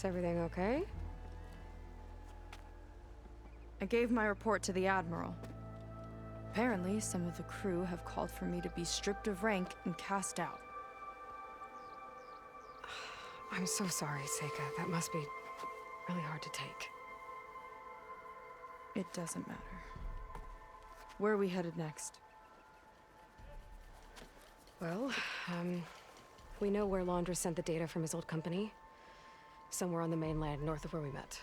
everything okay? I gave my report to the Admiral. Apparently, some of the crew have called for me to be stripped of rank and cast out. I'm so sorry, Seika. That must be really hard to take. It doesn't matter. Where are we headed next? Well, we know where Laundra sent the data from his old company. Somewhere on the mainland, north of where we met.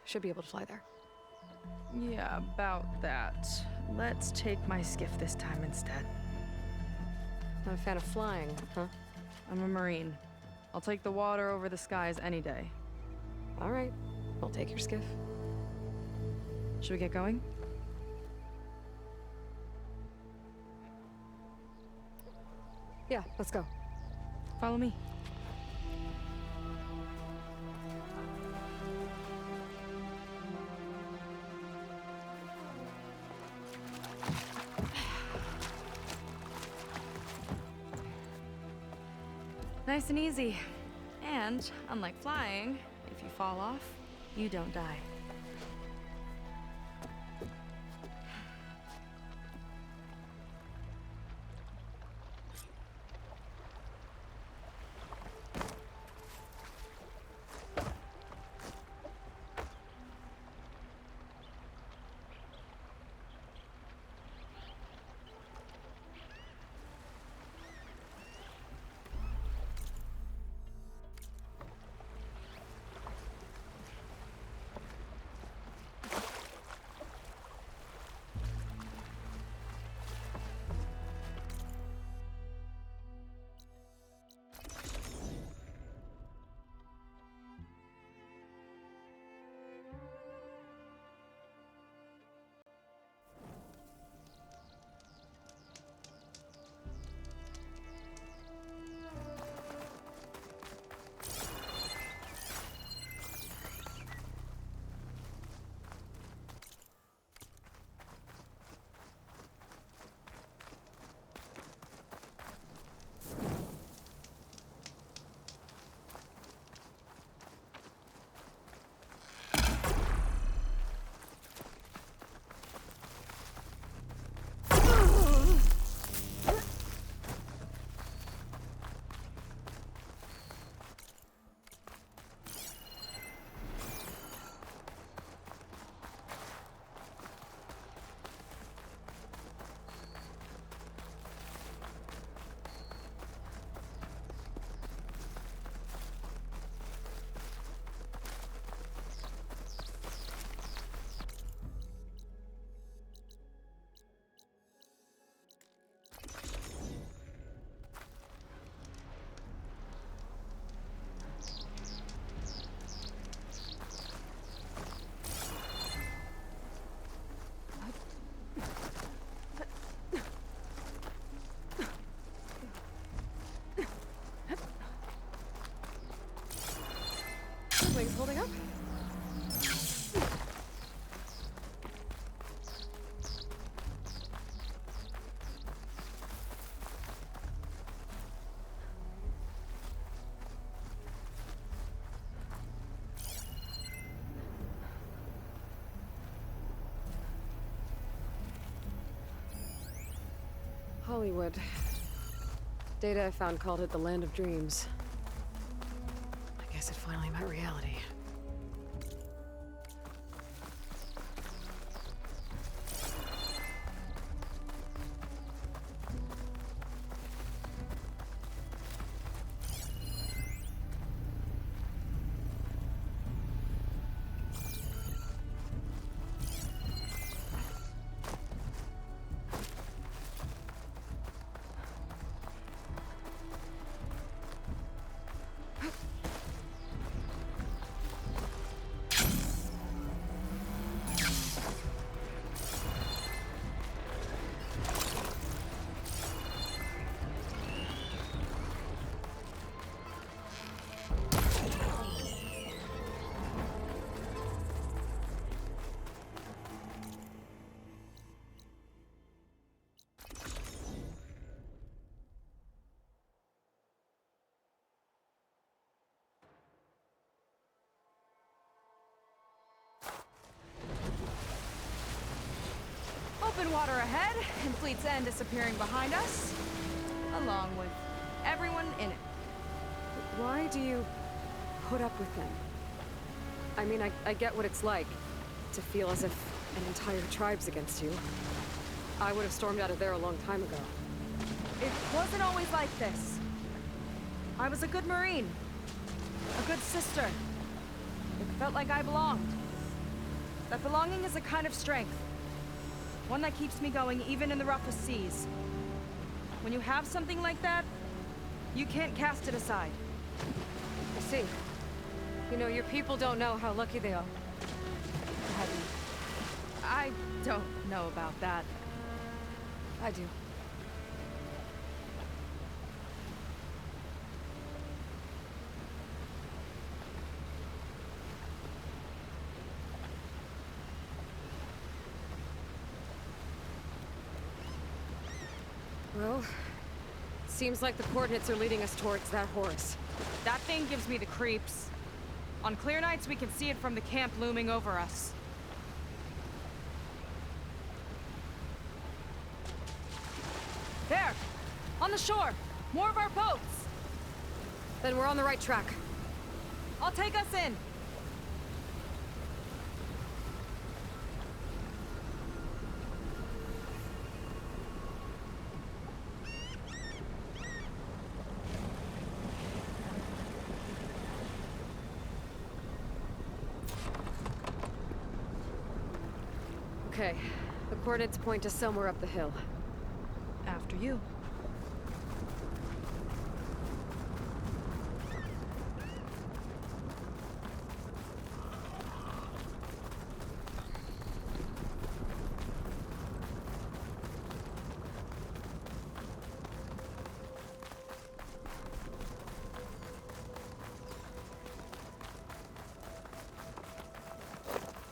Should be able to fly there. Yeah, about that. Let's take my skiff this time instead. Not a fan of flying, huh? I'm a Marine. I'll take the water over the skies any day. All right, I'll take your skiff. Should we get going? Yeah, let's go. Follow me. Nice and easy. And, unlike flying, if you fall off, you don't die. Wings holding up? Hollywood. Data I found called it the Land of Dreams. I guess it finally met reality. Open water ahead, and Fleet's End disappearing behind us, along with everyone in it. Why do you put up with them? I mean, I get what it's like to feel as if an entire tribe's against you. I would have stormed out of there a long time ago. It wasn't always like this. I was a good Marine. A good sister. It felt like I belonged. That belonging is a kind of strength. One that keeps me going even in the roughest seas. When you have something like that, you can't cast it aside. I see. You know, your people don't know how lucky they are. I don't know about that. I do. Well, seems like the coordinates are leading us towards that horse. That thing gives me the creeps. On clear nights, we can see it from the camp looming over us. There! On the shore! More of our boats! Then we're on the right track. I'll take us in! Okay, the coordinates point to somewhere up the hill. After you.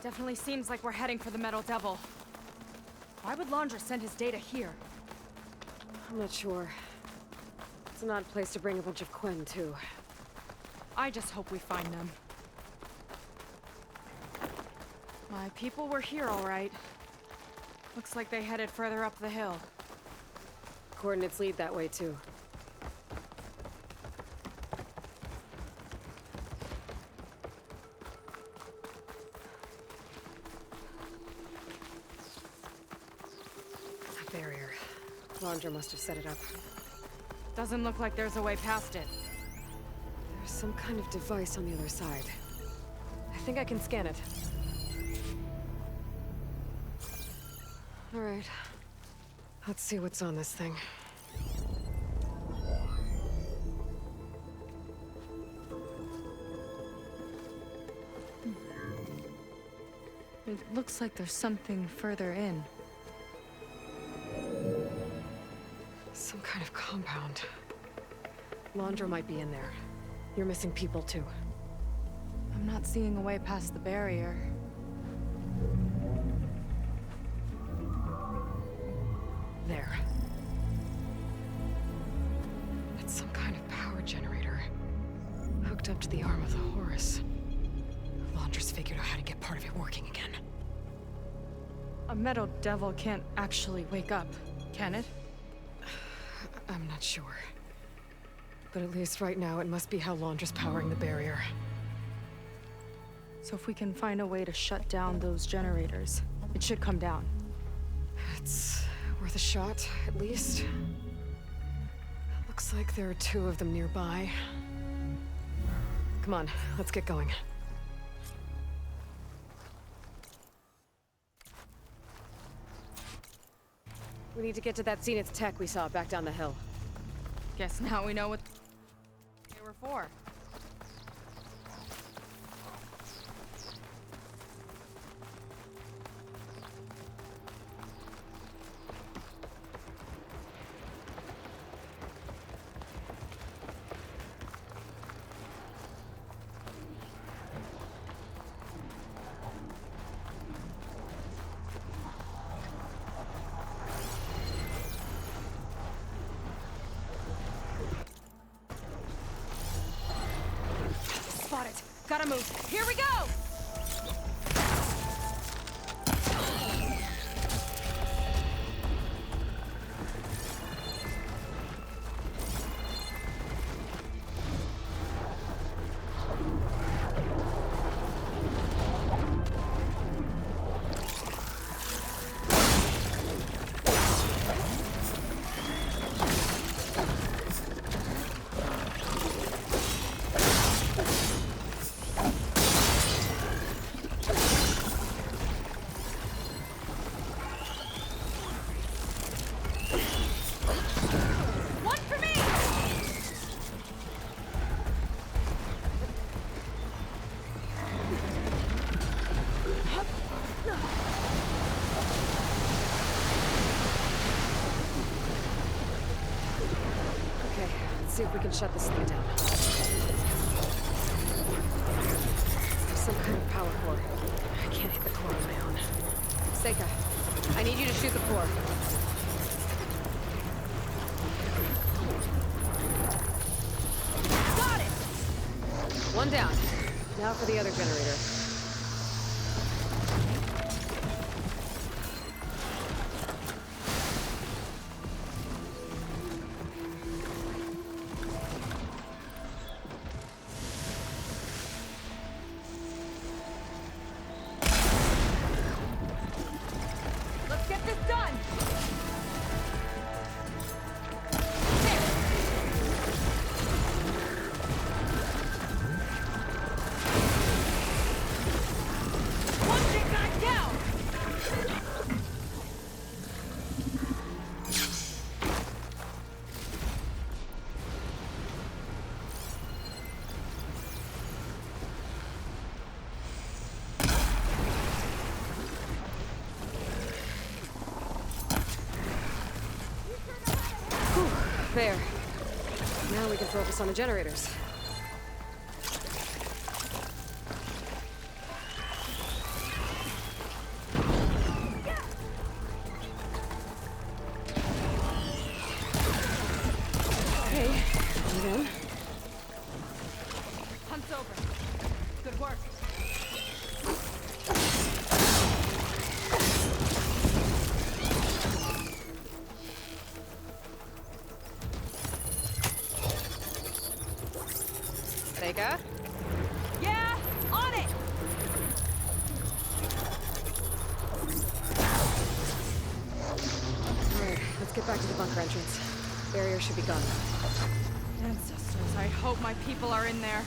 Definitely seems like we're heading for the Metal Devil. Why would Laundra send his data here? I'm not sure. It's an odd place to bring a bunch of Quen, too. I just hope we find them. My people were here, all right. Looks like they headed further up the hill. Coordinates lead that way, too. A barrier. Laundra must have set it up. Doesn't look like there's a way past it. There's some kind of device on the other side. I think I can scan it. All right. Let's see what's on this thing. It looks like there's something further in. Some kind of compound. Laundra might be in there. You're missing people, too. I'm not seeing a way past the barrier. There. It's some kind of power generator. Hooked up to the arm of the Horus. Laundra's figured out how to get part of it working again. A Metal Devil can't actually wake up, can it? I'm not sure. But at least right now, it must be how Laundra's powering the barrier. So if we can find a way to shut down those generators, it should come down. It's worth a shot, at least. Looks like there are two of them nearby. Come on, let's get going. We need to get to that Zenith tech we saw back down the hill. Guess now we know what they were for. Spot it. Gotta move. Here we go! see if we can shut this thing down. There's some kind of power core. I can't hit the core on my own. Seika, I need you to shoot the core. Got it! One down. Now for the other generator. Let's get this done! One big guy down! Whew, there. Now we can focus on the generators. Okay, and then Hunt's over. Good work. Seika. Yeah, on it! Alright, let's get back to the bunker entrance. Barrier should be gone. Ancestors, I hope my people are in there.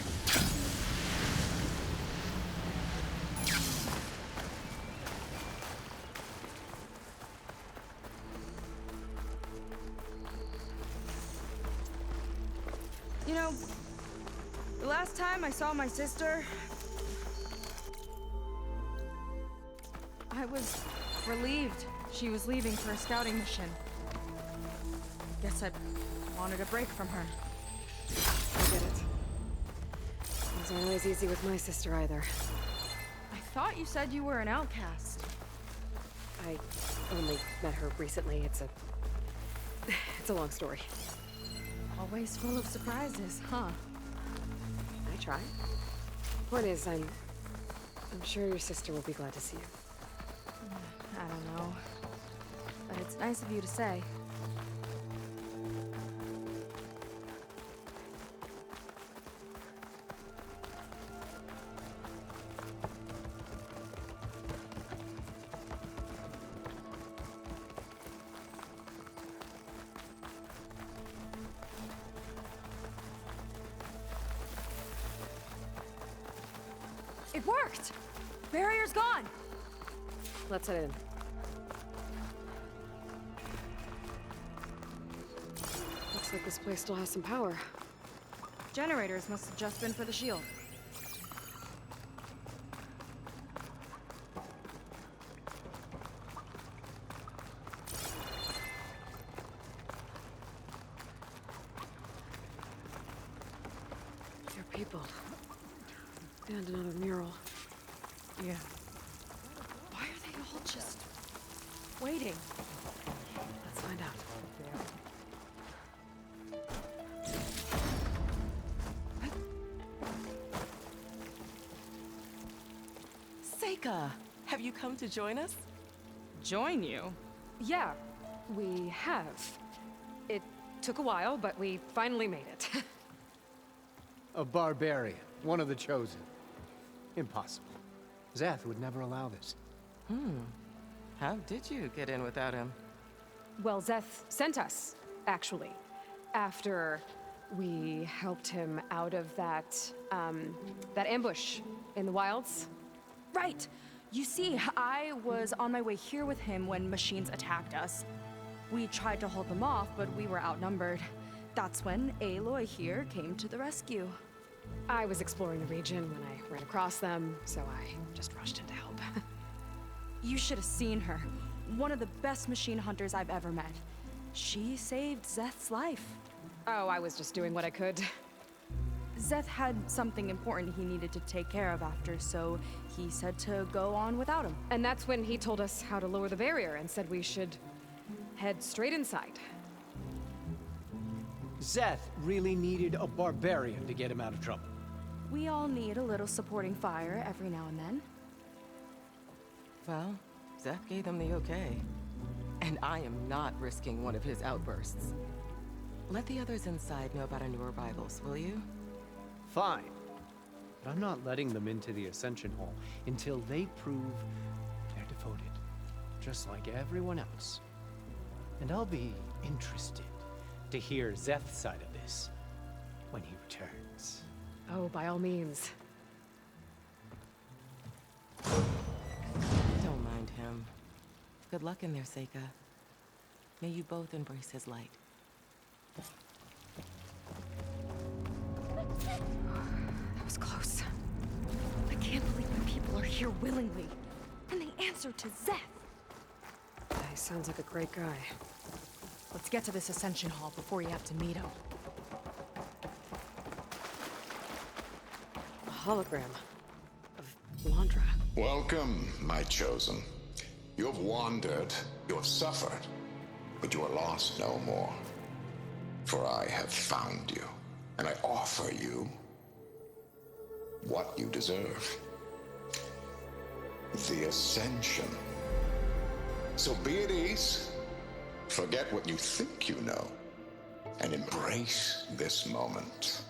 You know, the last time I saw my sister, I was relieved she was leaving for a scouting mission. Guess I wanted a break from her. I get it. Things aren't always easy with my sister either. I thought you said you were an outcast. I only met her recently. It's a long story. Always full of surprises, huh? I try. Point is, I'm sure your sister will be glad to see you. I don't know. But it's nice of you to say. It worked! Barrier's gone! Let's head in. Looks like this place still has some power. Generators must have just been for the shield. Your people. And another mural. Yeah. Why are they all just waiting? Let's find out. Seika, have you come to join us? Join you? Yeah, we have. It took a while, but we finally made it. A barbarian, one of the chosen. Impossible. Zeth would never allow this. How did you get in without him? Well, Zeth sent us, actually. After we helped him out of that ambush in the wilds. Right! You see, I was on my way here with him when machines attacked us. We tried to hold them off, but we were outnumbered. That's when Aloy here came to the rescue. I was exploring the region when I ran across them, so I just rushed in to help. You should have seen her. One of the best machine hunters I've ever met. She saved Zeth's life. Oh, I was just doing what I could. Zeth had something important he needed to take care of after, so he said to go on without him. And that's when he told us how to lower the barrier and said we should head straight inside. Zeth really needed a barbarian to get him out of trouble. We all need a little supporting fire every now and then. Well, Zeth gave them the okay. And I am not risking one of his outbursts. Let the others inside know about our new arrivals, will you? Fine. But I'm not letting them into the Ascension Hall until they prove they're devoted, just like everyone else. And I'll be interested to hear Zeth's side of this when he returns. Oh, by all means. Don't mind him. Good luck in there, Seika. May you both embrace his light. That was close. I can't believe my people are here willingly. And they answer to Zeth. He sounds like a great guy. Let's get to this Ascension Hall before you have to meet him. A hologram of Landra. Welcome, my chosen. You have wandered, you have suffered, but you are lost no more. For I have found you, and I offer you what you deserve. The Ascension. So be at ease, forget what you think you know, and embrace this moment.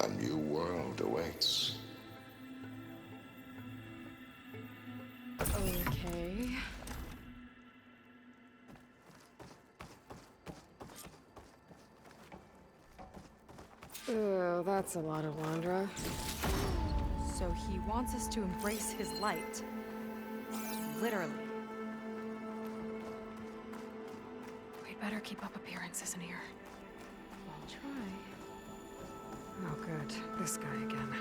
A new world awaits. Okay. Oh, that's a lot of Landra. So he wants us to embrace his light. Literally. We'd better keep up appearances in here. I'll try. Oh, good. This guy again.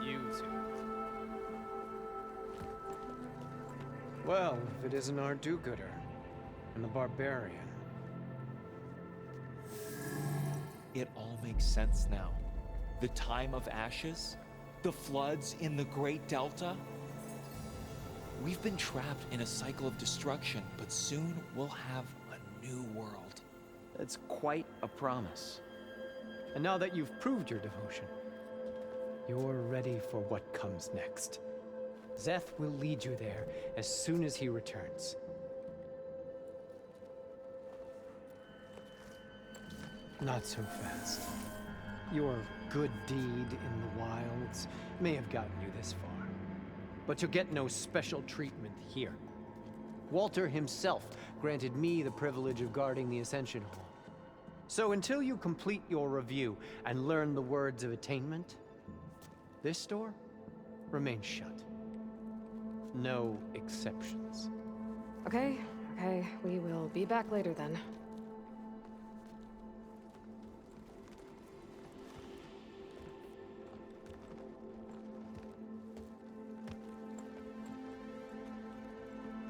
You two. Well, if it isn't our do-gooder and the barbarian. It all makes sense now. The time of ashes, the floods in the Great Delta. We've been trapped in a cycle of destruction, but soon we'll have a new world. That's quite a promise. And now that you've proved your devotion, you're ready for what comes next. Zeth will lead you there as soon as he returns. Not so fast. Your good deed in the wilds may have gotten you this far, but you'll get no special treatment here. Walter himself granted me the privilege of guarding the Ascension Hall. So until you complete your review and learn the words of attainment, this door remains shut. No exceptions. Okay, we will be back later then.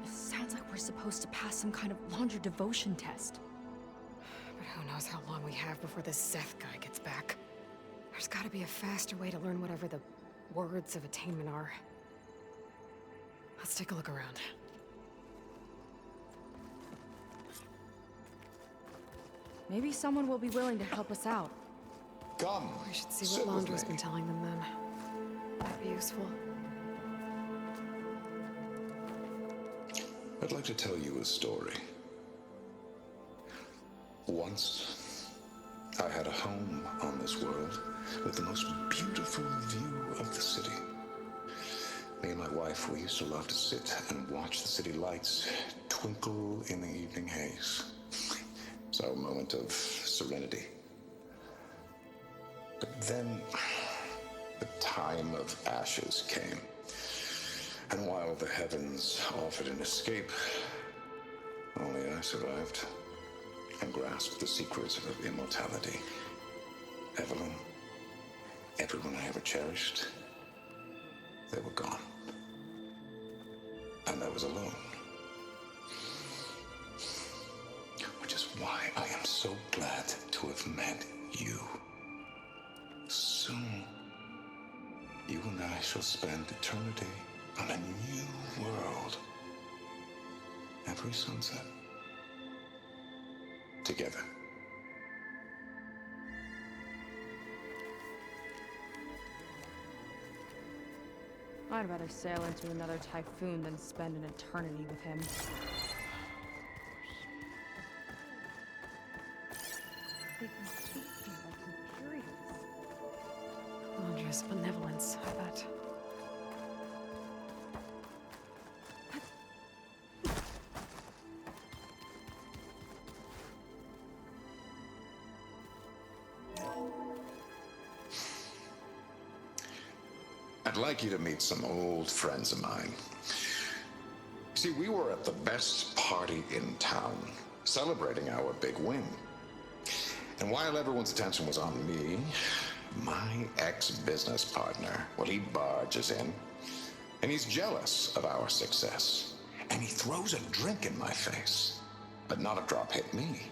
Sounds like we're supposed to pass some kind of Landra devotion test. But who knows how long we have before this Zeth guy gets back. There's gotta be a faster way to learn whatever the words of attainment are. Let's take a look around. Maybe someone will be willing to help us out. Come. We should see sit what with Landra's me. been telling them then. That'd be useful. I'd like to tell you a story. Once, I had a home on this world with the most beautiful view of the city. Me and my wife, we used to love to sit and watch the city lights twinkle in the evening haze. It's our moment of serenity. But then, the time of ashes came. And while the heavens offered an escape, only I survived and grasped the secrets of immortality. Evelyn, everyone I ever cherished, they were gone. And I was alone. Which is why I am so glad to have met you. Soon, you and I shall spend eternity on a new world. Every sunset. Together. I'd rather sail into another typhoon than spend an eternity with him. They can keep me like I'm curious. Londra's benevolence, I bet. I'd like you to meet some old friends of mine. See, we were at the best party in town, celebrating our big win. And while everyone's attention was on me, my ex-business partner, well, he barges in, and he's jealous of our success. And he throws a drink in my face, but not a drop hit me.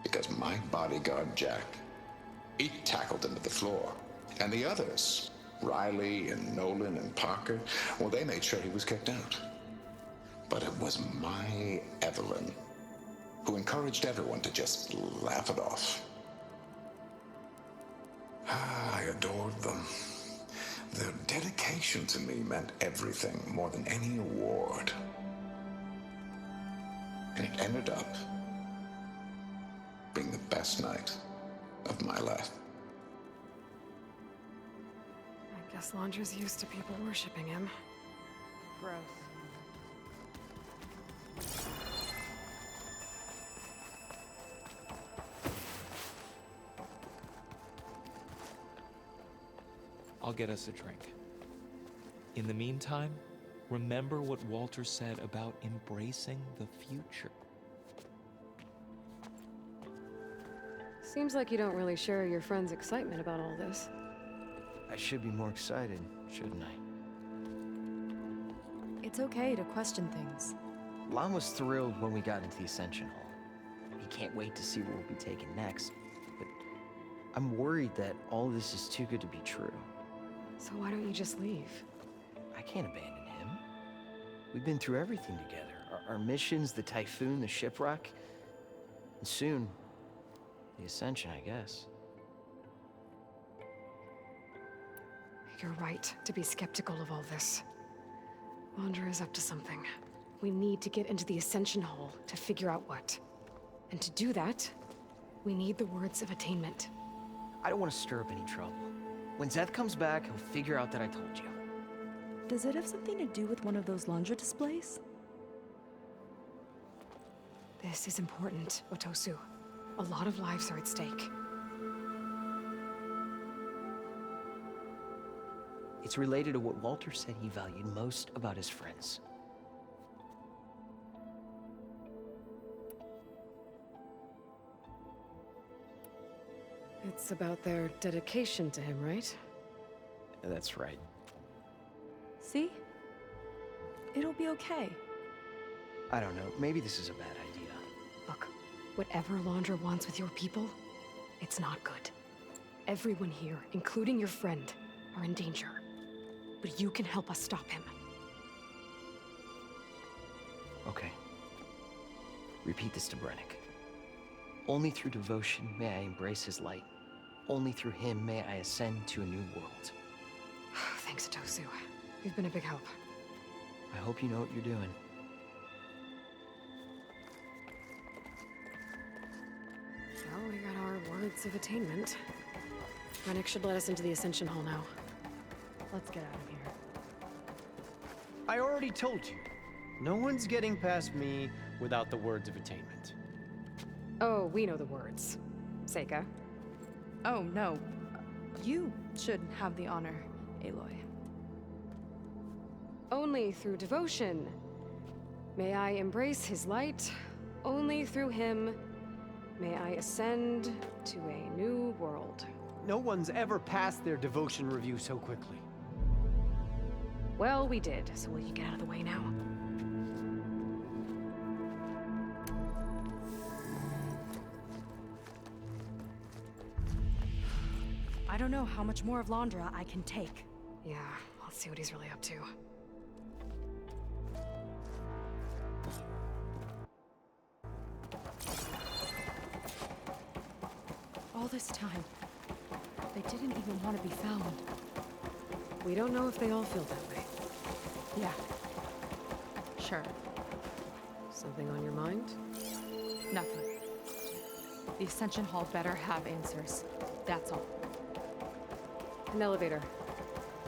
Because my bodyguard, Jack, he tackled him to the floor. And the others, Riley and Nolan and Parker, well, they made sure he was kicked out. But it was my Evelyn who encouraged everyone to just laugh it off. I adored them. Their dedication to me meant everything, more than any award. And it ended up being the best night of my life. I guess Londra's used to people worshipping him. Gross. I'll get us a drink. In the meantime, remember what Walter said about embracing the future. Seems like you don't really share your friend's excitement about all this. I should be more excited, shouldn't I? It's okay to question things. Lon was thrilled when we got into the Ascension Hall. He can't wait to see what we'll be taking next. But I'm worried that all this is too good to be true. So why don't you just leave? I can't abandon him. We've been through everything together. Our missions, the typhoon, the shipwreck. And soon, the Ascension, I guess. You're right to be skeptical of all this. Wander is up to something. We need to get into the Ascension Hall to figure out what. And to do that, we need the words of attainment. I don't want to stir up any trouble. When Zeth comes back, he'll figure out that I told you. Does it have something to do with one of those laundry displays? This is important, Otosu. A lot of lives are at stake. It's related to what Walter said he valued most about his friends. It's about their dedication to him, right? That's right. See? It'll be okay. I don't know, maybe this is a bad idea. Look, whatever Laundra wants with your people, it's not good. Everyone here, including your friend, are in danger. But you can help us stop him. Okay. Repeat this to Brennick. Only through devotion may I embrace his light. Only through him may I ascend to a new world. Thanks, Otosu. You've been a big help. I hope you know what you're doing. Well, we got our words of attainment. Rennick should let us into the Ascension Hall now. Let's get out of here. I already told you. No one's getting past me without the words of attainment. Oh, we know the words. Seika. Oh, no. You should have the honor, Aloy. Only through devotion may I embrace his light. Only through him may I ascend to a new world. No one's ever passed their devotion review so quickly. Well, we did, so will you get out of the way now? I don't know how much more of Londra I can take. Yeah, let's see what he's really up to. All this time, they didn't even want to be found. We don't know if they all feel that way. Yeah. Sure. Something on your mind? Nothing. The Ascension Hall better have answers. That's all. An elevator.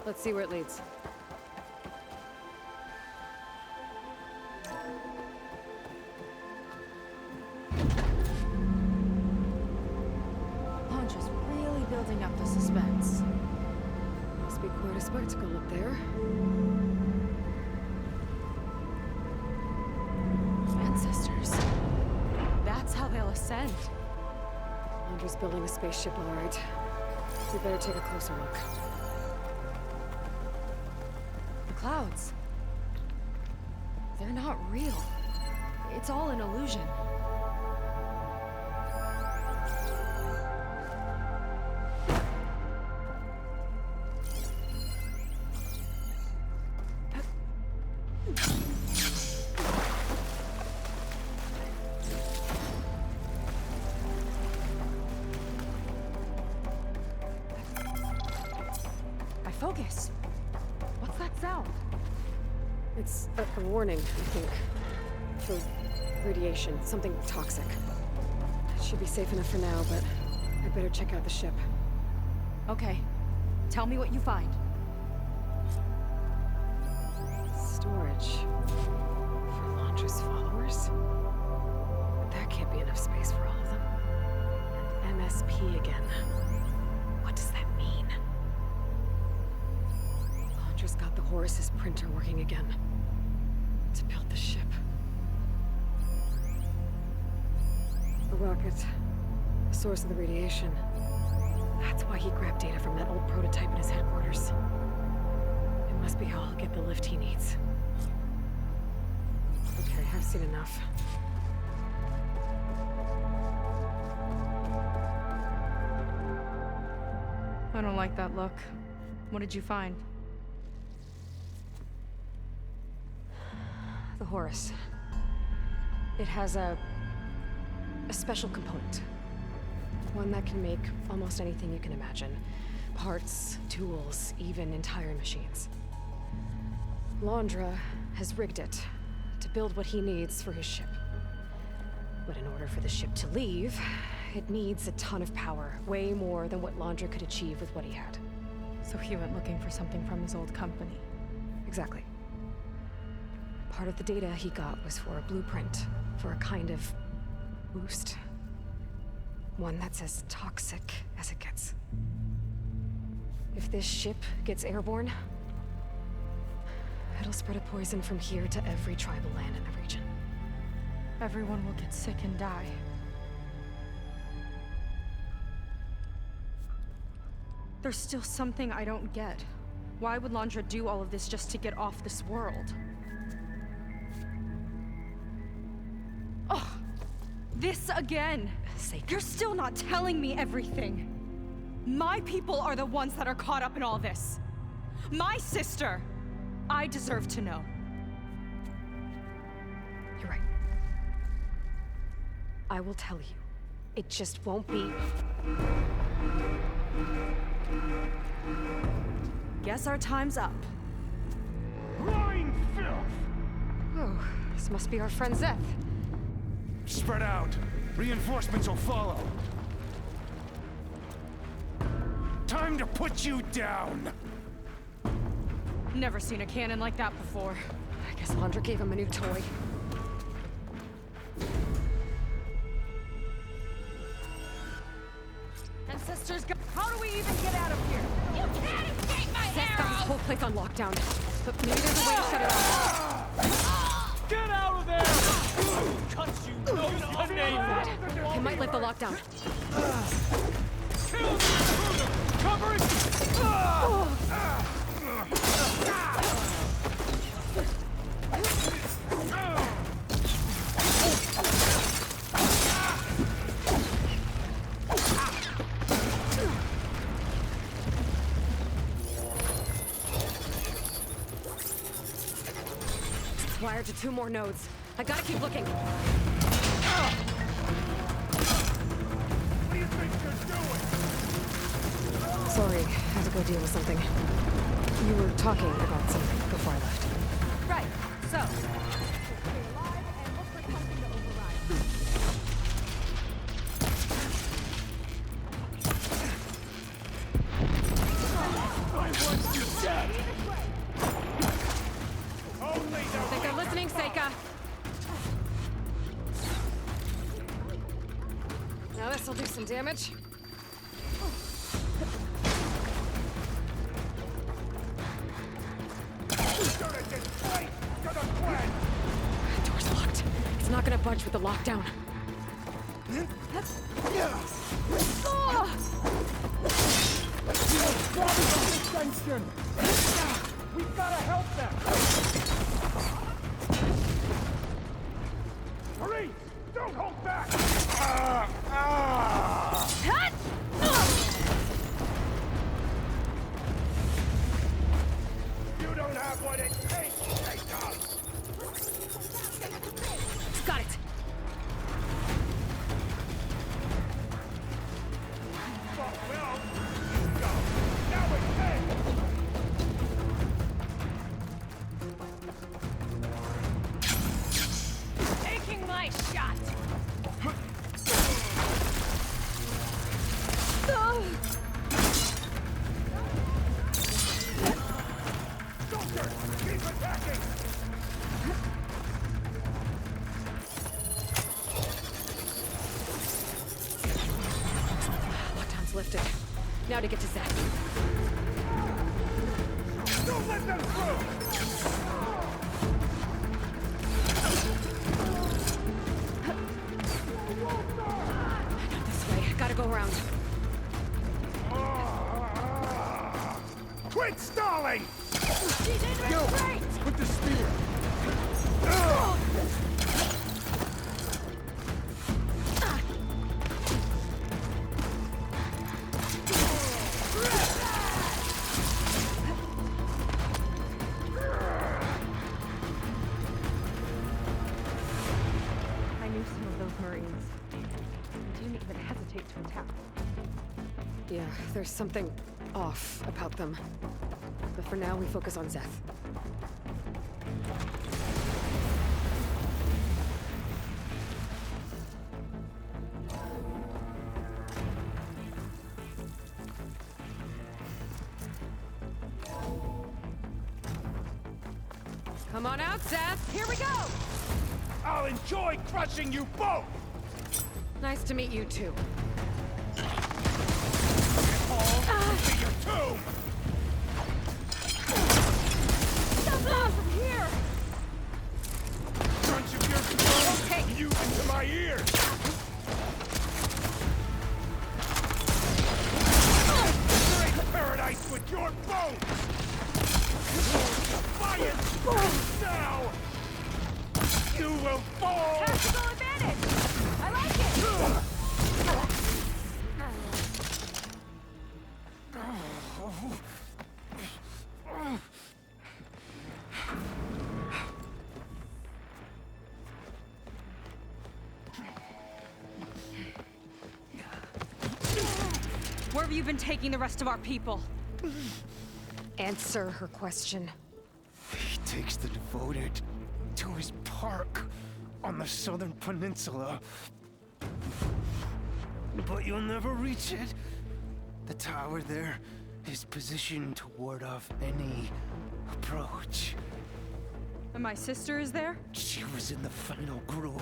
Let's see where it leads. Londra's really building up the suspense. Must be quite a spectacle up there. Ancestors. That's how they'll ascend. Londra's building a spaceship, all right. We better take a closer look. The clouds. They're not real. It's all an illusion. Focus. What's that sound? It's a warning, I think. For radiation, something toxic. It should be safe enough for now, but I'd better check out the ship. Okay. Tell me what you find. Storage. For Londra's followers? That can't be enough space for all of them. And MSP again. What does that mean? Londra's got the Horus's printer working again. To build the ship. A rocket. The source of the radiation. That's why he grabbed data from that old prototype in his headquarters. It must be how he'll get the lift he needs. Okay, I've seen enough. I don't like that look. What did you find? The Horus. It has a special component. One that can make almost anything you can imagine. Parts, tools, even entire machines. Londra has rigged it to build what he needs for his ship. But in order for the ship to leave, it needs a ton of power, way more than what Londra could achieve with what he had. So he went looking for something from his old company. Exactly. Part of the data he got was for a blueprint, for a kind of boost. One that's as toxic as it gets. If this ship gets airborne, it'll spread a poison from here to every tribal land in the region. Everyone will get sick and die. There's still something I don't get. Why would Londra do all of this just to get off this world? Oh, this again! You're still not telling me everything. My people are the ones that are caught up in all this. My sister! I deserve to know. You're right. I will tell you. It just won't be... Guess our time's up. Lying filth! Oh, this must be our friend Zeth. Spread out. Reinforcements will follow. Time to put you down! Never seen a cannon like that before. I guess Londra gave him a new toy. And sisters, how do we even get out of here? You can't escape my Zeth got his arrow! whole place on lockdown. But maybe there's a way to shut it off. Get out of there! Cut you! No, name! It might lift the lockdown. Kill the intruder! Cover it! wired to 2 more nodes. I gotta keep looking. What do you think you're doing? Sorry, had to go deal with something. You were talking about something before I left. Right, so. Stay alive and look for something to override. I want you dead! Only I think they're listening, Seika. Now this'll do some damage. Door's locked. It's not gonna budge with the lockdown. We've gotta help them! Hurry! Don't hold back! You don't have what it takes, Jacob! Got it. Well, go! Now it's dead! Taking my shot. Soldier, keep attacking! Lockdown's lifted. Now to get to Zach. Don't let them through! Not this way. Gotta go around. Quit stalling! She's in Yo, great. with the spear! I knew some of those Marines. They didn't even hesitate to attack. Yeah, there's something off about them. But for now, we focus on Zeth. Come on out, Zeth! Here we go! I'll enjoy crushing you both! Nice to meet you, too. All to your tomb! From here! Crunch of your skull! Okay. You into my ears! Straight paradise with your bones! Defiance! Now! You will fall! Tactical advantage! I like it! Where have you been taking the rest of our people? Answer her question. He takes the devoted to his park on the southern peninsula. But you'll never reach it. The tower there is positioned to ward off any approach. And my sister is there? She was in the final group.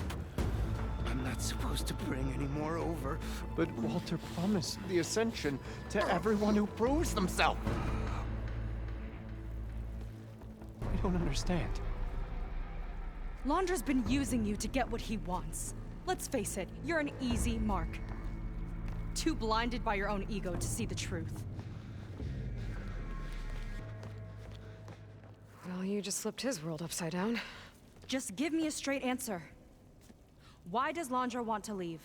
I'm not supposed to bring any more over. But Walter promised the Ascension to everyone who proves themselves. I don't understand. Londra's been using you to get what he wants. Let's face it, you're an easy mark. Too blinded by your own ego to see the truth. Well, you just flipped his world upside down. Just give me a straight answer. Why does Londra want to leave?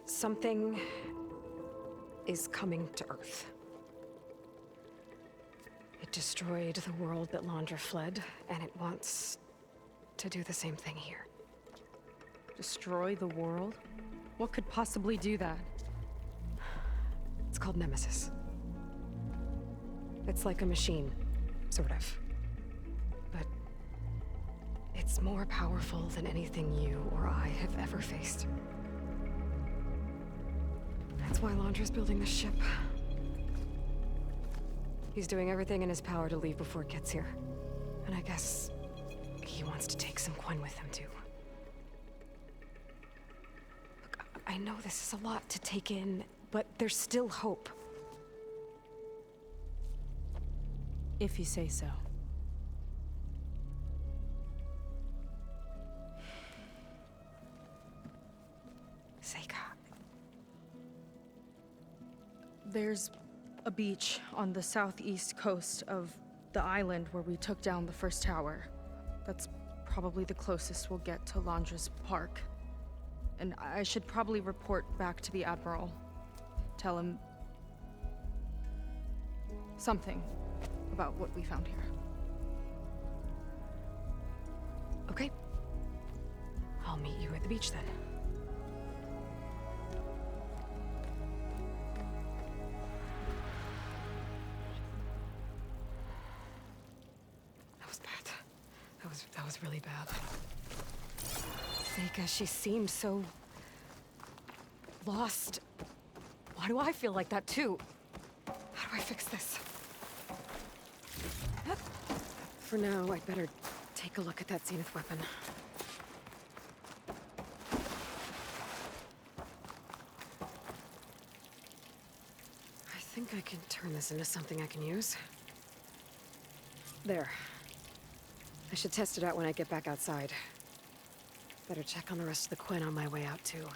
Something is coming to Earth. It destroyed the world that Landra fled, and it wants to do the same thing here. Destroy the world? What could possibly do that? It's called Nemesis. It's like a machine, sort of. But it's more powerful than anything you or I have ever faced. That's why Landra's building this ship. He's doing everything in his power to leave before it gets here. And I guess he wants to take some Quen with him, too. Look, I know this is a lot to take in, but there's still hope. If you say so. Seika. There's a beach on the southeast coast of the island where we took down the first tower. That's probably the closest we'll get to Landra's park. And I should probably report back to the Admiral. Tell him something about what we found here. Okay. I'll meet you at the beach then. That was bad. That was really bad. Seika, she seemed so lost. Why do I feel like that too? How do I fix this? For now, I'd better take a look at that Zenith weapon. I think I can turn this into something I can use. There. I should test it out when I get back outside. Better check on the rest of the Quen on my way out, too.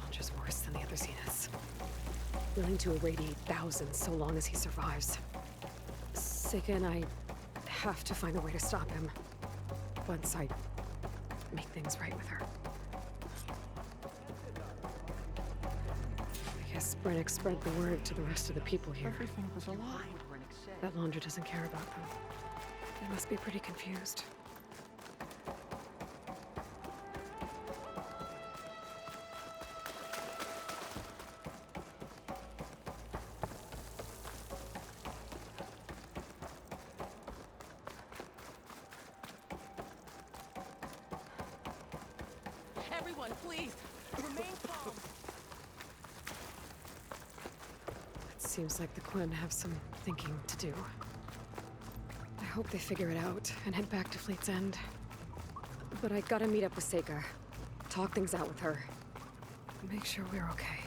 Just worse than the other Zeniths. Willing to irradiate thousands so long as he survives. Seika and I have to find a way to stop him. Once I make things right with her. I guess Brennick spread the word to the rest of the people here. Everything was a lie. That Landra doesn't care about them. They must be pretty confused. Everyone, please, remain calm. It seems like the Quen have some thinking to do. I hope they figure it out and head back to Fleet's End. But I gotta meet up with Seika. Talk things out with her. Make sure we're okay.